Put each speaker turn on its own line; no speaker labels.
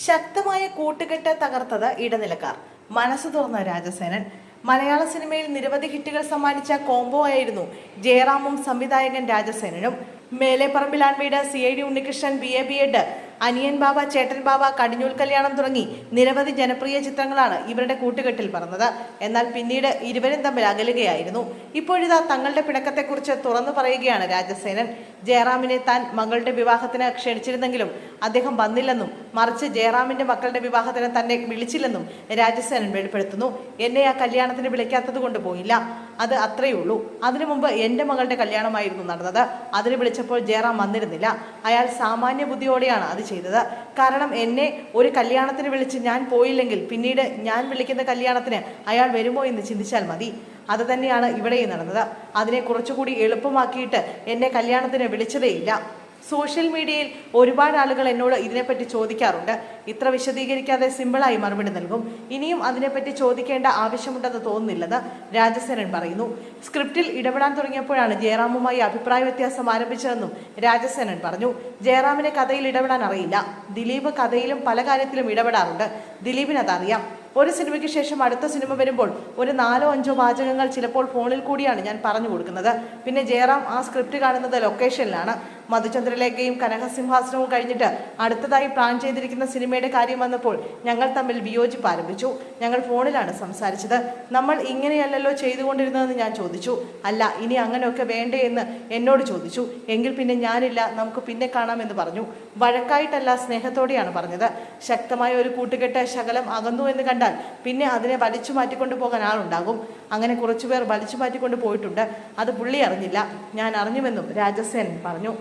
ശക്തമായ കൂട്ടുകെട്ട് തകർത്തത് ഇടനിലക്കാർ. മനസ്സ് തുറന്ന രാജസേനൻ. മലയാള സിനിമയിൽ നിരവധി ഹിറ്റുകൾ സമ്മാനിച്ച കോംബോ ആയിരുന്നു ജയറാമും സംവിധായകൻ രാജസേനനും. മേലെപ്പറമ്പിലാൻ വീട്, CID ഉണ്ണികൃഷ്ണൻ, BA B.Ed, അനിയൻ ബാബ, ചേട്ടൻ ബാബ, കടിഞ്ഞൂൽ കല്യാണം തുടങ്ങി നിരവധി ജനപ്രിയ ചിത്രങ്ങളാണ് ഇവരുടെ കൂട്ടുകെട്ടിൽ പറഞ്ഞത്. എന്നാൽ പിന്നീട് ഇരുവരും തമ്മിൽ അകലുകയായിരുന്നു. ഇപ്പോഴിതാ തങ്ങളുടെ പിണക്കത്തെക്കുറിച്ച് തുറന്നു പറയുകയാണ് രാജസേനൻ. ജയറാമിനെ താൻ മകളുടെ വിവാഹത്തിന് ക്ഷണിച്ചിരുന്നെങ്കിലും അദ്ദേഹം വന്നില്ലെന്നും മറിച്ച് ജയറാമിന്റെ മക്കളുടെ വിവാഹത്തിന് തന്നെ വിളിച്ചില്ലെന്നും രാജസേനൻ വെളിപ്പെടുത്തുന്നു. എന്നെ ആ കല്യാണത്തിന് വിളിക്കാത്തത് കൊണ്ട് പോയില്ല, അത് അത്രയേ ഉള്ളൂ. അതിനു മുമ്പ് എൻ്റെ മകളുടെ കല്യാണമായിരുന്നു നടന്നത്. അതിന് വിളിച്ചപ്പോൾ ജയറാം വന്നിരുന്നില്ല. അയാൾ സാമാന്യ ബുദ്ധിയോടെയാണ് അത് ചെയ്തത്. കാരണം എന്നെ ഒരു കല്യാണത്തിന് വിളിച്ച് ഞാൻ പോയില്ലെങ്കിൽ പിന്നീട് ഞാൻ വിളിക്കുന്ന കല്യാണത്തിന് അയാൾ വരുമോ എന്ന് ചിന്തിച്ചാൽ മതി. അത് തന്നെയാണ് ഇവിടെയും നടന്നത്. അതിനെ കുറച്ചുകൂടി എളുപ്പമാക്കിയിട്ട് എന്നെ കല്യാണത്തിന് വിളിച്ചതേയില്ല. സോഷ്യൽ മീഡിയയിൽ ഒരുപാട് ആളുകൾ എന്നോട് ഇതിനെപ്പറ്റി ചോദിക്കാറുണ്ട്. ഇത്ര വിശദീകരിക്കാതെ സിമ്പിളായി മറുപടി നൽകും. ഇനിയും അതിനെപ്പറ്റി ചോദിക്കേണ്ട ആവശ്യമുണ്ടെന്ന് തോന്നുന്നില്ലെന്ന് രാജസേനൻ പറയുന്നു. സ്ക്രിപ്റ്റിൽ ഇടപെടാൻ തുടങ്ങിയപ്പോഴാണ് ജയറാമുമായി അഭിപ്രായ വ്യത്യാസം ആരംഭിച്ചതെന്നും രാജസേനൻ പറഞ്ഞു. ജയറാമിന് കഥയിൽ ഇടപെടാൻ അറിയില്ല. ദിലീപ് കഥയിലും പല കാര്യത്തിലും ഇടപെടാറുണ്ട്. ദിലീപിന് അതറിയാം. ഒരു സിനിമയ്ക്ക് ശേഷം അടുത്ത സിനിമ വരുമ്പോൾ ഒരു 4-5 വാചകങ്ങൾ ചിലപ്പോൾ ഫോണിൽ കൂടിയാണ് ഞാൻ പറഞ്ഞു കൊടുക്കുന്നത്. പിന്നെ ജയറാം ആ സ്ക്രിപ്റ്റ് കാണുന്നത് ലൊക്കേഷനിലാണ്. മധുചന്ദ്രലേഖയും കനകസിംഹാസനവും കഴിഞ്ഞിട്ട് അടുത്തതായി പ്ലാൻ ചെയ്തിരിക്കുന്ന സിനിമയുടെ കാര്യം വന്നപ്പോൾ ഞങ്ങൾ തമ്മിൽ വിയോജിപ്പ് ആരംഭിച്ചു. ഞങ്ങൾ ഫോണിലാണ് സംസാരിച്ചത്. നമ്മൾ ഇങ്ങനെയല്ലല്ലോ ചെയ്തുകൊണ്ടിരുന്നതെന്ന് ഞാൻ ചോദിച്ചു. അല്ല, ഇനി അങ്ങനെയൊക്കെ വേണ്ടേ എന്ന് എന്നോട് ചോദിച്ചു. എങ്കിൽ പിന്നെ ഞാനില്ല, നമുക്ക് പിന്നെ കാണാമെന്ന് പറഞ്ഞു. വഴക്കായിട്ടല്ല, സ്നേഹത്തോടെയാണ് പറഞ്ഞത്. ശക്തമായ ഒരു കൂട്ടുകെട്ട് ശകലം അകന്നു എന്ന് കണ്ടാൽ പിന്നെ അതിനെ വലിച്ചു മാറ്റിക്കൊണ്ട് പോകാൻ ആളുണ്ടാകും. അങ്ങനെ കുറച്ചുപേർ വലിച്ചു മാറ്റിക്കൊണ്ട് പോയിട്ടുണ്ട്. അത് പുള്ളി അറിഞ്ഞില്ല, ഞാൻ അറിഞ്ഞുവെന്നും രാജസേനൻ പറഞ്ഞു.